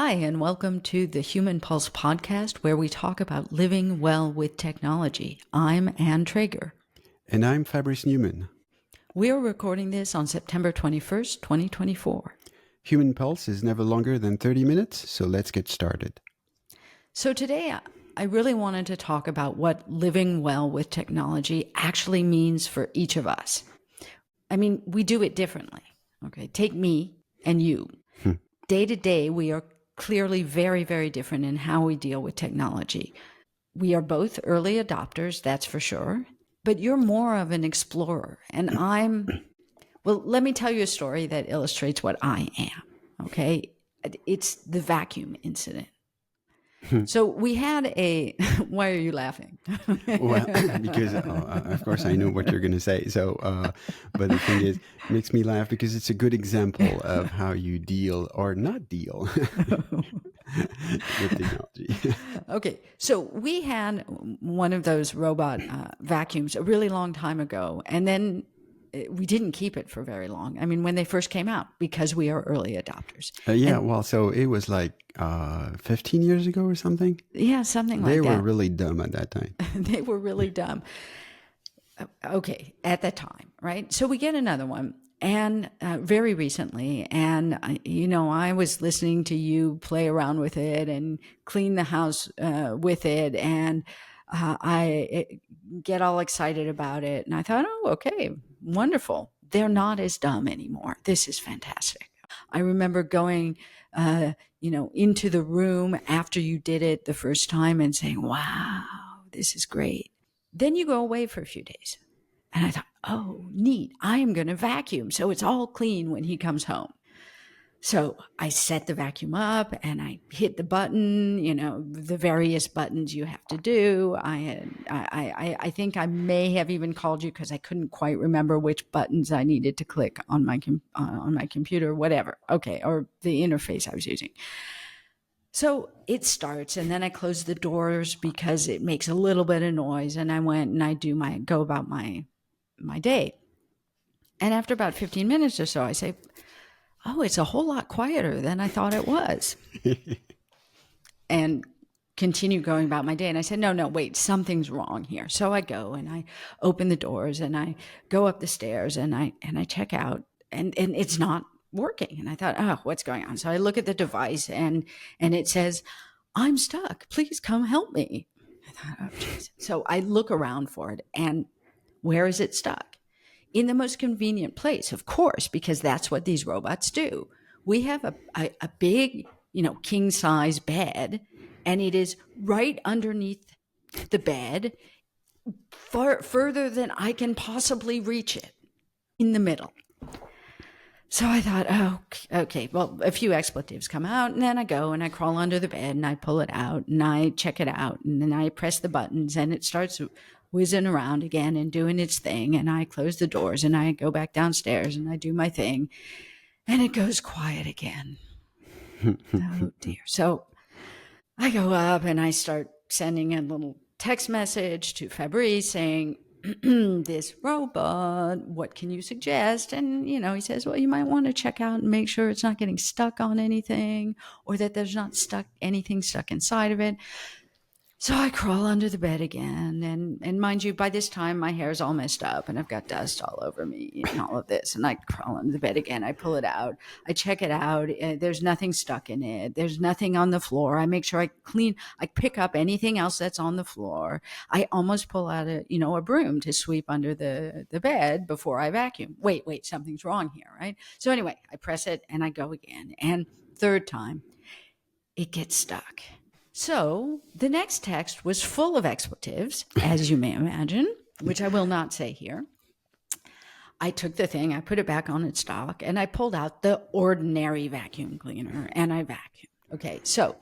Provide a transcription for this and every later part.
Hi, and welcome to the Human Pulse podcast, where we talk about living well with technology. I'm Ann Trager. And I'm Fabrice Neuman. We are recording this on September 21st, 2024. Human Pulse is never longer than 30 minutes, so let's get started. So today, I really wanted to talk about what living well with technology actually means for each of us. I mean, we do it differently. Okay, take me and you. Day to day, we are clearly very, very different in how we deal with technology. We are both early adopters, that's for sure, but you're more of an explorer. And let me tell you a story that illustrates what I am, okay? It's the vacuum incident. So we had why are you laughing? Well, because of course I know what you're going to say. So, but the thing is, it makes me laugh because it's a good example of how you deal or not deal with technology. Okay, so we had one of those robot vacuums a really long time ago, and then we didn't keep it for very long. I mean, when they first came out, because we are early adopters. So it was like 15 years ago or something? Yeah, something like that. They were really dumb at that time. They were really dumb. Okay, at that time, right? So we get another one, and very recently, and I was listening to you play around with it and clean the house with it, and I get all excited about it. And I thought, oh, okay, wonderful. They're not as dumb anymore. This is fantastic. I remember going, into the room after you did it the first time and saying, wow, this is great. Then you go away for a few days. And I thought, oh, neat. I am going to vacuum. So it's all clean when he comes home. So I set the vacuum up and I hit the button, the various buttons you have to do. I think I may have even called you because I couldn't quite remember which buttons I needed to click on my computer, whatever. Okay, or the interface I was using. So it starts, and then I close the doors because it makes a little bit of noise, and I went and I go about my day. And after about 15 minutes or so, I say, oh, it's a whole lot quieter than I thought it was. And continue going about my day. And I said, no, wait, something's wrong here. So I go and I open the doors and I go up the stairs and I check out and it's not working. And I thought, oh, what's going on? So I look at the device and it says, I'm stuck. Please come help me. I thought, oh, geez. So I look around for it, and where is it stuck? In the most convenient place, of course, because that's what these robots do. We have a big, king size bed, and it is right underneath the bed, further than I can possibly reach it, in the middle. So I thought, oh, okay, well, a few expletives come out, and then I go and I crawl under the bed and I pull it out and I check it out, and then I press the buttons and it starts whizzing around again and doing its thing, and I close the doors and I go back downstairs and I do my thing, and it goes quiet again. Oh dear. So I go up and I start sending a little text message to Fabrice saying, this robot, what can you suggest? And, he says, well, you might want to check out and make sure it's not getting stuck on anything, or that there's not anything stuck inside of it. So I crawl under the bed again, and mind you, by this time my hair's all messed up and I've got dust all over me and all of this, and I crawl under the bed again, I pull it out, I check it out, there's nothing stuck in it, there's nothing on the floor, I make sure I pick up anything else that's on the floor, I almost pull out a broom to sweep under the bed before I vacuum. Wait, something's wrong here, right? So anyway, I press it and I go again, and third time, it gets stuck. So the next text was full of expletives, as you may imagine, which I will not say here. I took the thing, I put it back on its dock, and I pulled out the ordinary vacuum cleaner, and I vacuumed. Okay, so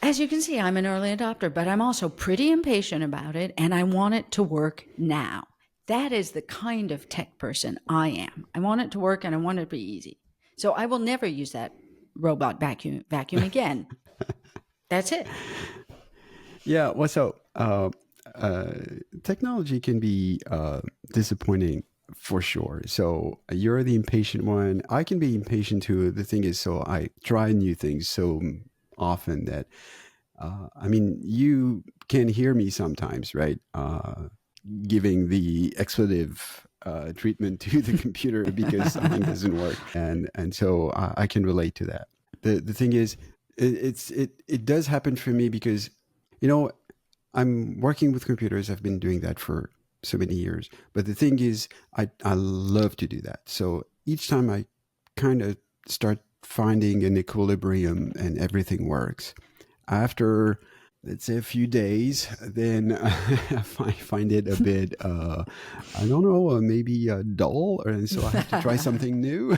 as you can see, I'm an early adopter, but I'm also pretty impatient about it, and I want it to work now. That is the kind of tech person I am. I want it to work, and I want it to be easy. So I will never use that robot vacuum again. That's it. Yeah. Well, so technology can be disappointing for sure. So you're the impatient one. I can be impatient too. The thing is, so I try new things. So often that, I mean, you can hear me sometimes, right? Giving the expletive treatment to the computer because something doesn't work, and so I can relate to that. The thing is, it does happen for me because, you know, I'm working with computers. I've been doing that for so many years. But the thing is, I love to do that. So each time I kind of start finding an equilibrium and everything works. After, let's say, a few days, then I find it a bit, I don't know, maybe dull. And so I have to try something new.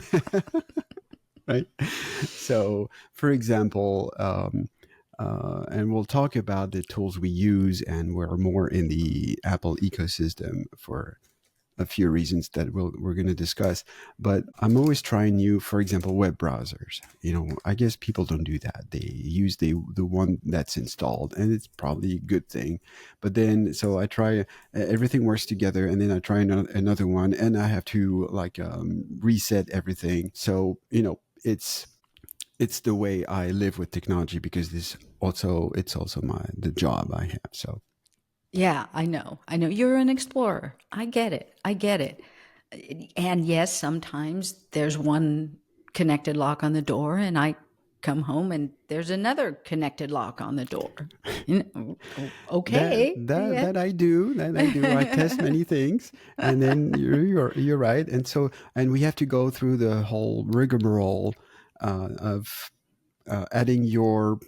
Right. So, for example, and we'll talk about the tools we use, and we're more in the Apple ecosystem for a few reasons that we're going to discuss. But I'm always trying new, for example, web browsers. You know, I guess people don't do that. They use the one that's installed, and it's probably a good thing. But then, so I try, everything works together, and then I try another one, and I have to like reset everything. So, you know, it's the way I live with technology, because it's also the job I have. So Yeah, I know. I know you're an explorer. I get it. I get it. And yes, sometimes there's one connected lock on the door, and I come home and there's another connected lock on the door. that Okay. that Yeah. that I do. That I do. I test many things, and then you're right. And so, and we have to go through the whole rigmarole of adding your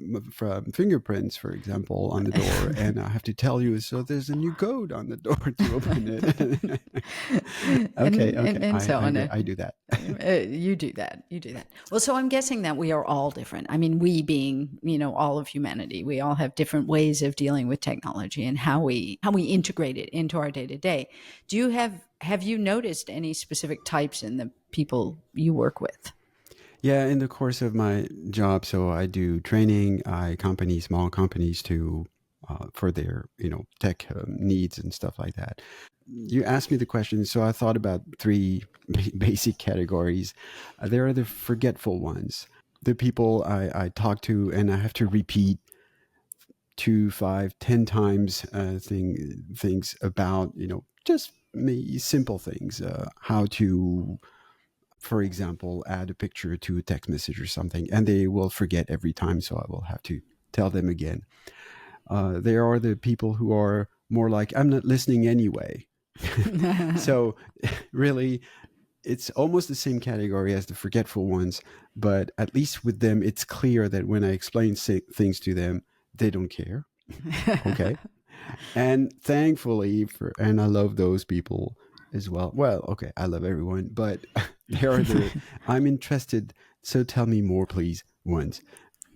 fingerprints, for example, on the door, and I have to tell you, so there's a new code on the door to open it. Okay, okay, And so on. I do that. You do that. You do that. Well, so I'm guessing that we are all different. I mean, we being, all of humanity, we all have different ways of dealing with technology and how we integrate it into our day to day. Do you have you noticed any specific types in the people you work with? Yeah, in the course of my job, so I do training. I accompany small companies to for their tech needs and stuff like that. You asked me the question, so I thought about three basic categories. There are the forgetful ones, the people I talk to, and I have to repeat 2, 5, 10 times things about just simple things, how to, for example, add a picture to a text message or something, and they will forget every time, so I will have to tell them again. There are the people who are more like, I'm not listening anyway. So really, it's almost the same category as the forgetful ones, but at least with them, it's clear that when I explain things to them, they don't care. Okay. And thankfully, and I love those people as well. Well, okay, I love everyone, but there are I'm interested, so tell me more, please, ones.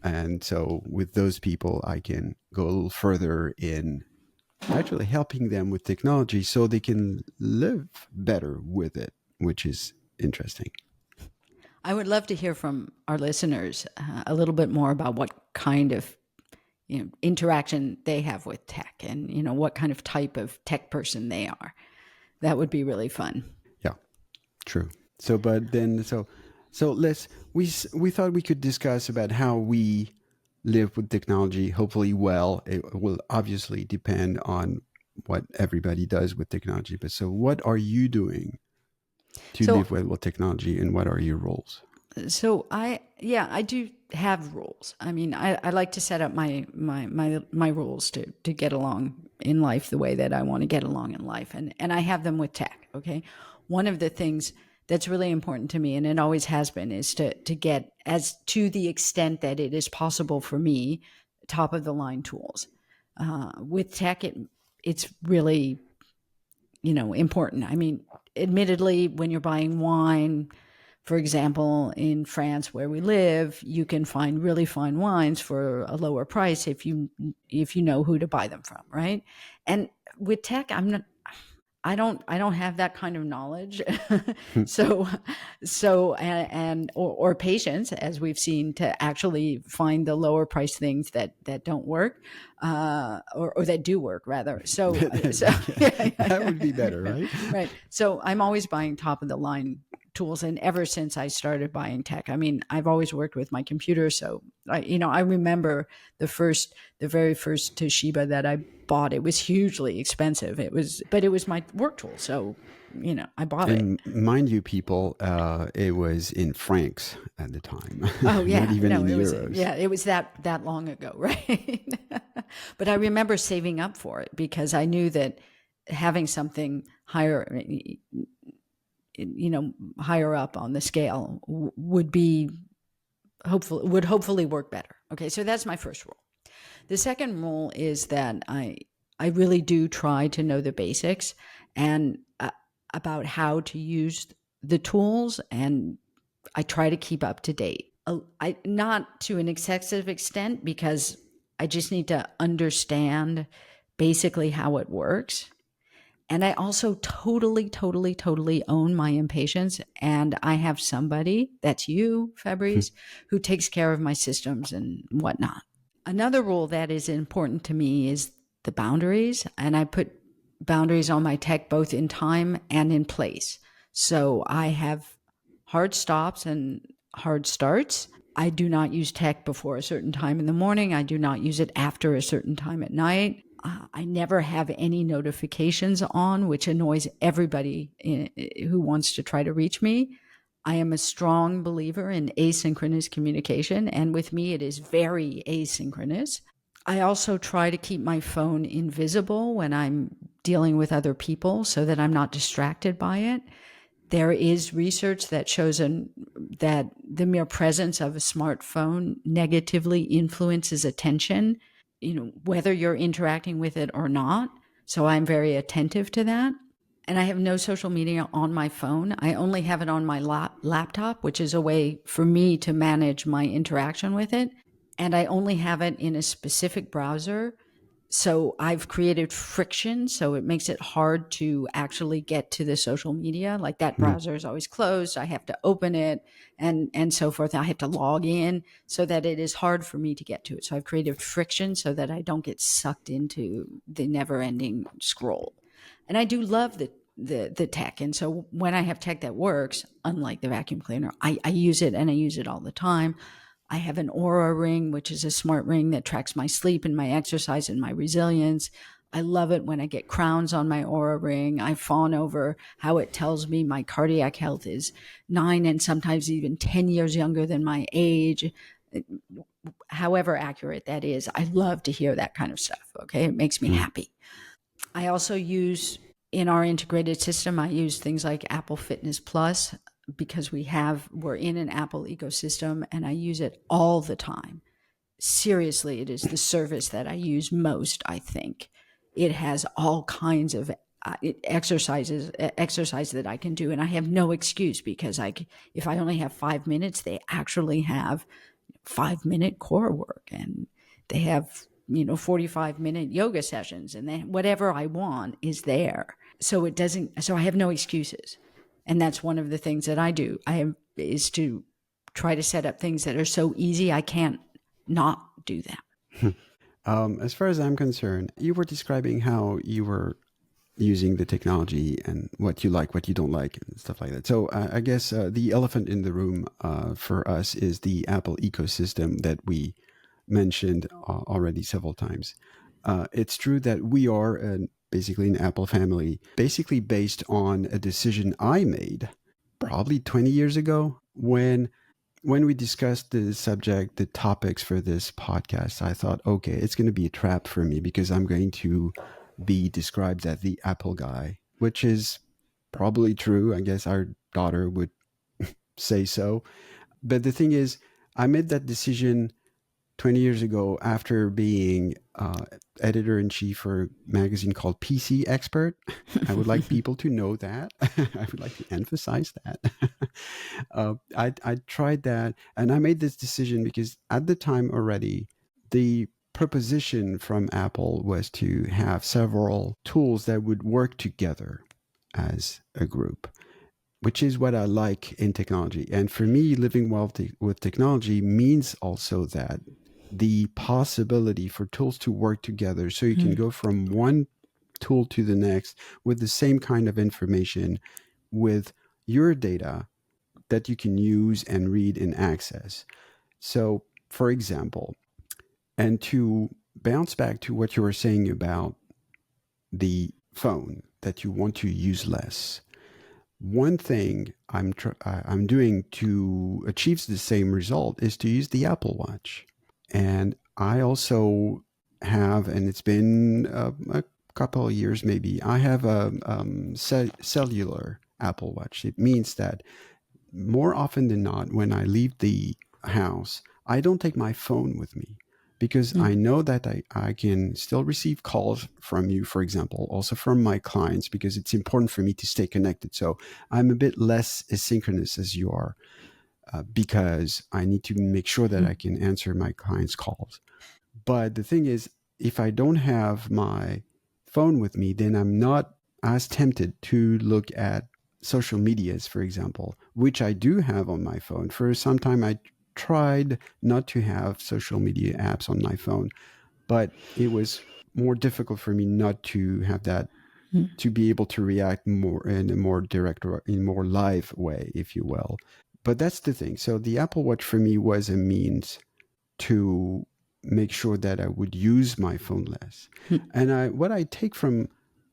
And so with those people, I can go a little further in actually helping them with technology so they can live better with it, which is interesting. I would love to hear from our listeners a little bit more about what kind of interaction they have with tech, and what kind of type of tech person they are. That would be really fun. Yeah, true. So, but then, so we thought we could discuss about how we live with technology. Hopefully, well, it will obviously depend on what everybody does with technology. But so, what are you doing to So live well with technology, and what are your roles? So I do have rules. I mean, I like to set up my rules to get along in life the way that I want to get along in life, and I have them with tech. Okay, one of the things that's really important to me, and it always has been, is to get, as to the extent that it is possible for me, top of the line tools. With tech, it's really important. I mean, admittedly, when you're buying wine, for example, in France where we live, you can find really fine wines for a lower price if you know who to buy them from, right? And with tech, I don't have that kind of knowledge. so or patience, as we've seen, to actually find the lower price things that don't work, or that do work rather. So That would be better, right? right. So I'm always buying top of the line tools. And ever since I started buying tech, I mean, I've always worked with my computer. So I remember the very first Toshiba that I bought. It was hugely expensive. But it was my work tool. So, I bought it. And mind you, people, it was in francs at the time, Oh not yeah, even no, in it was euros. that long ago, right? But I remember saving up for it because I knew that having something higher, higher up on the scale would hopefully work better. Okay, so that's my first rule. The second rule is that I really do try to know the basics and about how to use the tools, and I try to keep up to date. Not to an excessive extent, because I just need to understand basically how it works. And I also totally own my impatience. And I have somebody, that's you, Fabrice, who takes care of my systems and whatnot. Another rule that is important to me is the boundaries. And I put boundaries on my tech, both in time and in place. So I have hard stops and hard starts. I do not use tech before a certain time in the morning. I do not use it after a certain time at night. I never have any notifications on, which annoys everybody who wants to try to reach me. I am a strong believer in asynchronous communication, and with me, it is very asynchronous. I also try to keep my phone invisible when I'm dealing with other people so that I'm not distracted by it. There is research that shows that the mere presence of a smartphone negatively influences attention, whether you're interacting with it or not. So I'm very attentive to that. And I have no social media on my phone. I only have it on my laptop, which is a way for me to manage my interaction with it. And I only have it in a specific browser. So I've created friction, so it makes it hard to actually get to the social media. Like that browser is always closed. I have to open it and so forth. I have to log in so that it is hard for me to get to it. So I've created friction so that I don't get sucked into the never-ending scroll. And I do love the tech. And so when I have tech that works, unlike the vacuum cleaner, I use it, and I use it all the time. I have an Aura ring, which is a smart ring that tracks my sleep and my exercise and my resilience. I love it when I get crowns on my Aura ring. I fawn over how it tells me my cardiac health is 9 and sometimes even 10 years younger than my age. However accurate that is, I love to hear that kind of stuff. Okay, it makes me happy. I also use, in our integrated system, I use things like Apple Fitness Plus, because we're in an Apple ecosystem, and I use it all the time. Seriously, it is the service that I use most, I think. It has all kinds of exercise that I can do, and I have no excuse, because if I only have 5 minutes, they actually have 5-minute core work, and they have 45-minute yoga sessions, and then whatever I want is there. So I have no excuses. And that's one of the things that I do. Is to try to set up things that are so easy I can't not do them. As far as I'm concerned, you were describing how you were using the technology and what you like, what you don't like, and stuff like that. So I guess the elephant in the room for us is the Apple ecosystem that we mentioned already several times. It's true that we are basically an Apple family, basically based on a decision I made probably 20 years ago when we discussed the subject, the topics for this podcast. I thought, okay, it's going to be a trap for me because I'm going to be described as the Apple guy, which is probably true. I guess our daughter would say so. But the thing is, I made that decision 20 years ago after being editor-in-chief for a magazine called PC Expert. I would like people to know that. I would like to emphasize that. I tried that, and I made this decision because at the time already, the proposition from Apple was to have several tools that would work together as a group, which is what I like in technology. And for me, living well with technology means also that the possibility for tools to work together, so you can go from one tool to the next with the same kind of information, with your data that you can use and read and access. So, for example, and to bounce back to what you were saying about the phone that you want to use less, one thing I'm doing to achieve the same result is to use the Apple Watch. And I also have, and it's been a couple of years maybe, I have a cellular Apple Watch. It means that more often than not, when I leave the house, I don't take my phone with me because I know that I can still receive calls from you, for example, also from my clients, because it's important for me to stay connected. So I'm a bit less asynchronous as you are, because I need to make sure that I can answer my clients' calls. But the thing is, if I don't have my phone with me, then I'm not as tempted to look at social medias, for example, which I do have on my phone. For some time, I tried not to have social media apps on my phone, but it was more difficult for me not to have that, to be able to react more in a more direct or in more live way, if you will. But that's the thing. So the Apple Watch for me was a means to make sure that I would use my phone less. And what I take from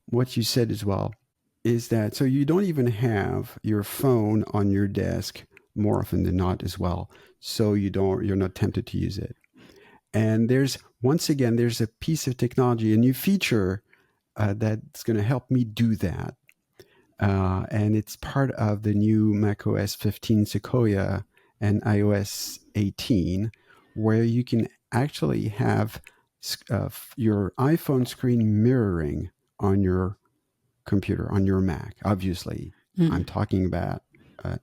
what you said as well is that, so you don't even have your phone on your desk more often than not as well. So you're not tempted to use it. And once again, there's a piece of technology, a new feature that's going to help me do that. And it's part of the new macOS 15 Sequoia and iOS 18, where you can actually have your iPhone screen mirroring on your computer, on your Mac. Obviously, I'm talking about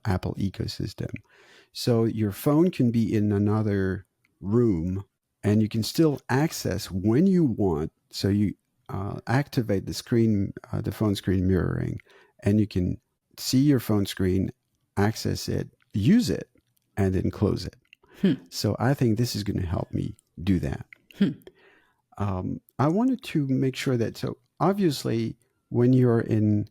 Apple ecosystem. So your phone can be in another room and you can still access when you want. So you activate the phone screen mirroring, and you can see your phone screen, access it, use it, and then close it. So I think this is going to help me do that. I wanted to make sure that, so obviously, when you're in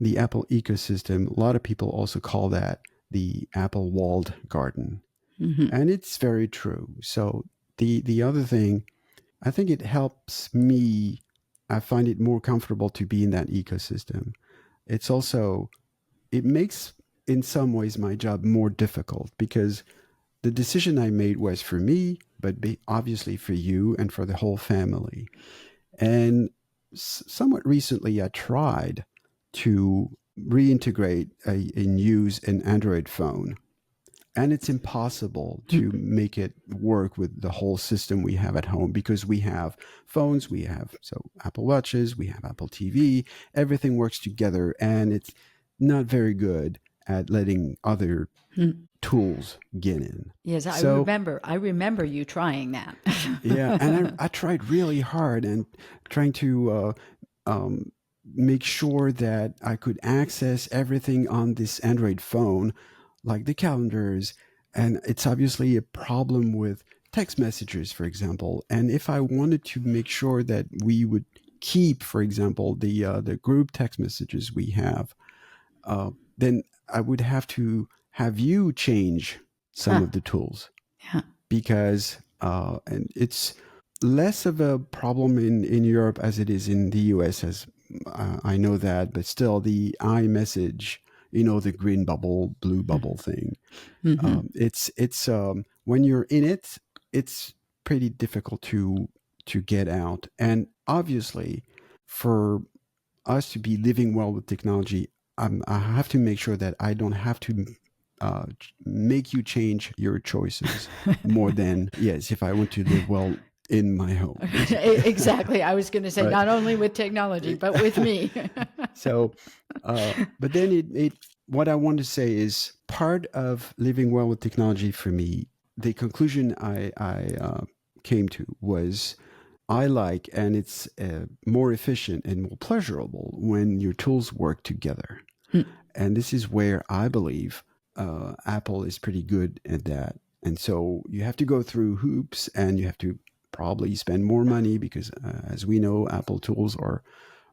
the Apple ecosystem, a lot of people also call that the Apple walled garden. And it's very true. So the other thing, I think it helps me, I find it more comfortable to be in that ecosystem. It makes, in some ways, my job more difficult because the decision I made was for me, but obviously for you and for the whole family. And somewhat recently, I tried to reintegrate and use an Android phone. And it's impossible to make it work with the whole system we have at home, because we have phones, we have Apple Watches, we have Apple TV, everything works together, and it's not very good at letting other tools get in. Yes, I So remember. I remember you trying that. yeah, and I tried really hard and trying to make sure that I could access everything on this Android phone, like the calendars. And it's obviously a problem with text messages, for example. And if I wanted to make sure that we would keep, for example, the group text messages we have, then I would have to have you change some of the tools. Yeah. Because and it's less of a problem in Europe as it is in the US, as I know that, but still the iMessage, the green bubble, blue bubble thing. It's when you're in it, it's pretty difficult to get out. And obviously, for us to be living well with technology, I have to make sure that I don't have to make you change your choices more than, yes, if I want to live well in my home. Exactly. I was going to say, Right. not only with technology, but with me. So, but then what I want to say is, part of living well with technology for me, the conclusion I came to was, I like, and it's more efficient and more pleasurable when your tools work together. And this is where I believe Apple is pretty good at that. And so you have to go through hoops, and you have to probably spend more money because, as we know, Apple tools are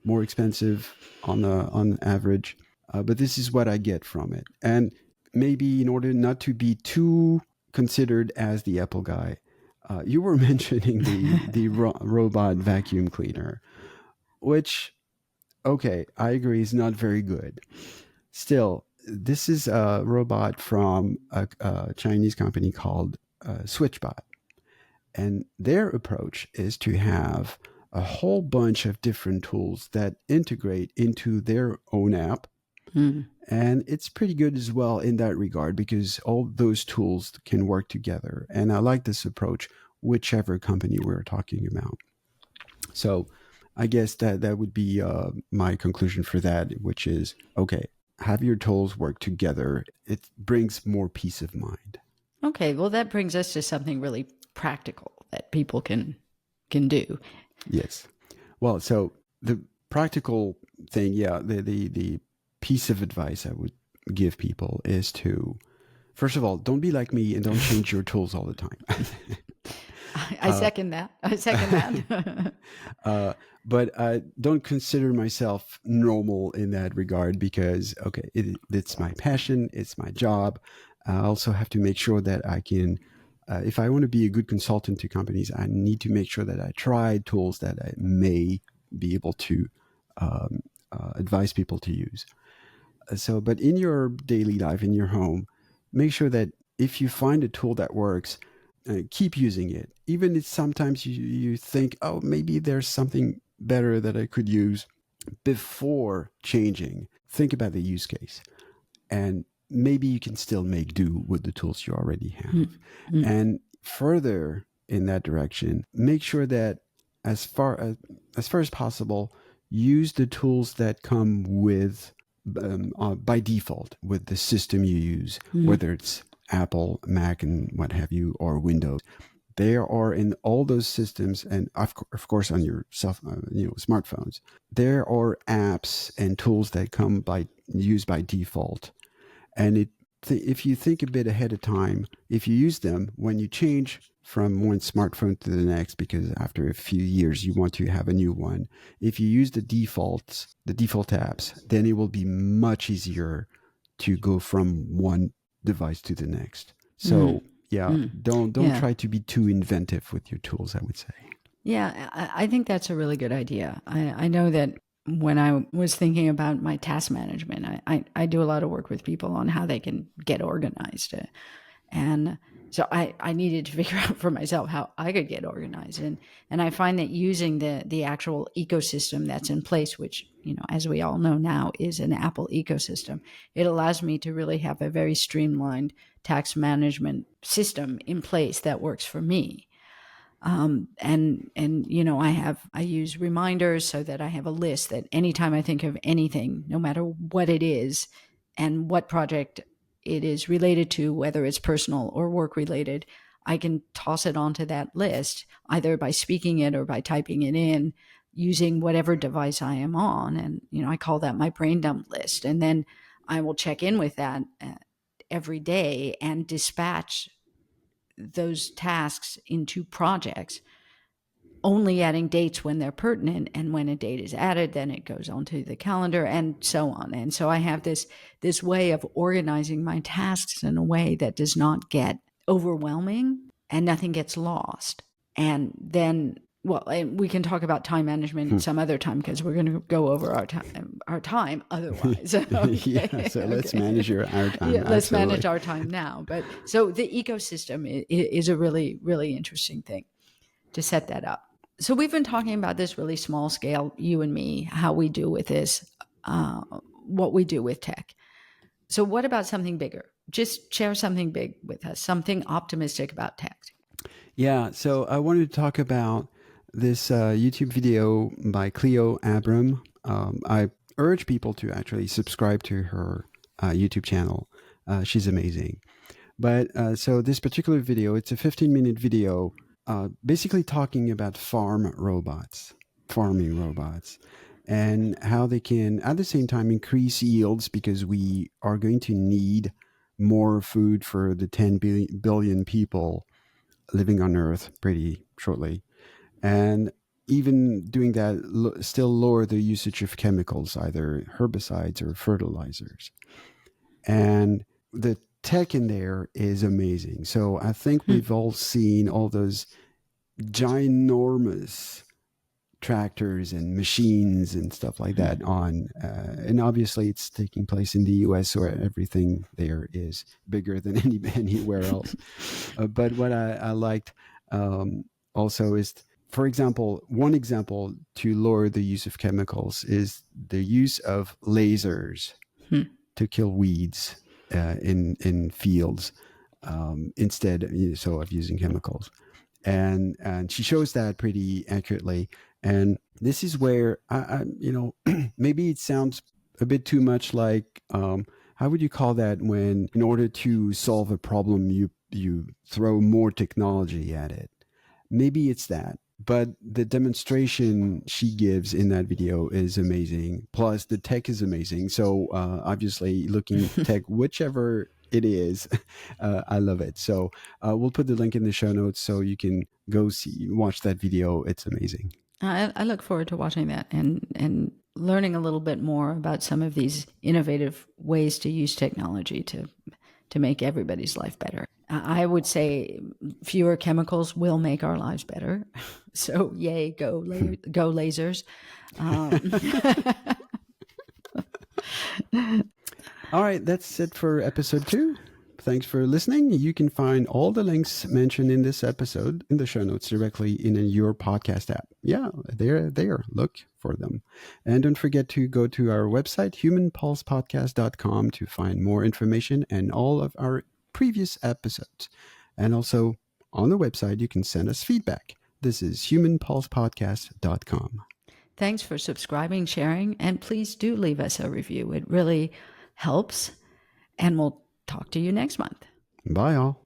more expensive on average. But this is what I get from it. And maybe in order not to be too considered as the Apple guy, you were mentioning the robot vacuum cleaner, which, okay, I agree, is not very good. Still, this is a robot from a Chinese company called SwitchBot. And their approach is to have a whole bunch of different tools that integrate into their own app. Hmm. And it's pretty good as well in that regard because all those tools can work together. And I like this approach, whichever company we're talking about. So I guess that would be my conclusion for that, which is, okay, have your tools work together. It brings more peace of mind. Okay, well, that brings us to something really practical that people can do. Yes. Well, so the practical thing, yeah, the piece of advice I would give people is to, first of all, don't be like me and don't change your tools all the time. I second that. I second that. But I don't consider myself normal in that regard because, okay, it's my passion, it's my job. I also have to make sure that I can, if I want to be a good consultant to companies, I need to make sure that I try tools that I may be able to advise people to use. So, but in your daily life, in your home, make sure that if you find a tool that works, keep using it. Even if sometimes you think, oh, maybe there's something better that I could use before changing. Think about the use case. And maybe you can still make do with the tools you already have. Mm-hmm. And further in that direction, make sure that as far as possible, use the tools that come with by default with the system you use, whether it's Apple, Mac, and what have you, or Windows. There are in all those systems, and of course on your smartphones, there are apps and tools that come used by default. And if you think a bit ahead of time, if you use them when you change from one smartphone to the next, because after a few years you want to have a new one, if you use the default apps, then it will be much easier to go from one device to the next. So yeah, don't try to be too inventive with your tools, I would say. Yeah, I think that's a really good idea. I know that when I was thinking about my task management, I do a lot of work with people on how they can get organized. And so I needed to figure out for myself how I could get organized. And I find that using the actual ecosystem that's in place, which, as we all know now is an Apple ecosystem, it allows me to really have a very streamlined tax management system in place that works for me. And I use reminders so that I have a list that anytime I think of anything, no matter what it is and what project it is related to, whether it's personal or work related, I can toss it onto that list either by speaking it or by typing it in using whatever device I am on. And, I call that my brain dump list. And then I will check in with that every day and dispatch those tasks into projects, only adding dates when they're pertinent, and when a date is added, then it goes onto the calendar and so on. And so I have this way of organizing my tasks in a way that does not get overwhelming and nothing gets lost. And then, well, and we can talk about time management some other time because we're going to go over our time otherwise. Okay. Yeah, so let's manage our time. Yeah, let's manage our time now. But so the ecosystem is a really, really interesting thing to set that up. So we've been talking about this really small scale, you and me, how we do with this, what we do with tech. So what about something bigger? Just share something big with us, something optimistic about tech. Yeah, so I wanted to talk about this YouTube video by Cleo Abram. I urge people to actually subscribe to her YouTube channel. She's amazing. But so this particular video, it's a 15-minute video basically talking about farming robots, and how they can, at the same time, increase yields because we are going to need more food for the 10 billion people living on Earth pretty shortly. And even doing that, still lower the usage of chemicals, either herbicides or fertilizers. And the tech in there is amazing. So I think we've all seen all those ginormous tractors and machines and stuff like that on, and obviously it's taking place in the US, where everything there is bigger than anywhere else. But what I liked also is, for example, one example to lower the use of chemicals is the use of lasers to kill weeds in fields, instead, so of using chemicals. And she shows that pretty accurately. And this is where maybe it sounds a bit too much like, how would you call that, when in order to solve a problem you throw more technology at it? Maybe it's that. But the demonstration she gives in that video is amazing. Plus, the tech is amazing. So obviously, looking tech, whichever it is, I love it. So we'll put the link in the show notes so you can go watch that video. It's amazing. I look forward to watching that and learning a little bit more about some of these innovative ways to use technology to make everybody's life better. I would say fewer chemicals will make our lives better. So yay, go lasers. All right, that's it for episode 2. Thanks for listening. You can find all the links mentioned in this episode in the show notes directly in your podcast app. Yeah, they're there. Look for them. And don't forget to go to our website, humanpulsepodcast.com, to find more information and all of our previous episodes. And also on the website, you can send us feedback. This is humanpulsepodcast.com. Thanks for subscribing, sharing, and please do leave us a review. It really helps. And we'll talk to you next month. Bye, all.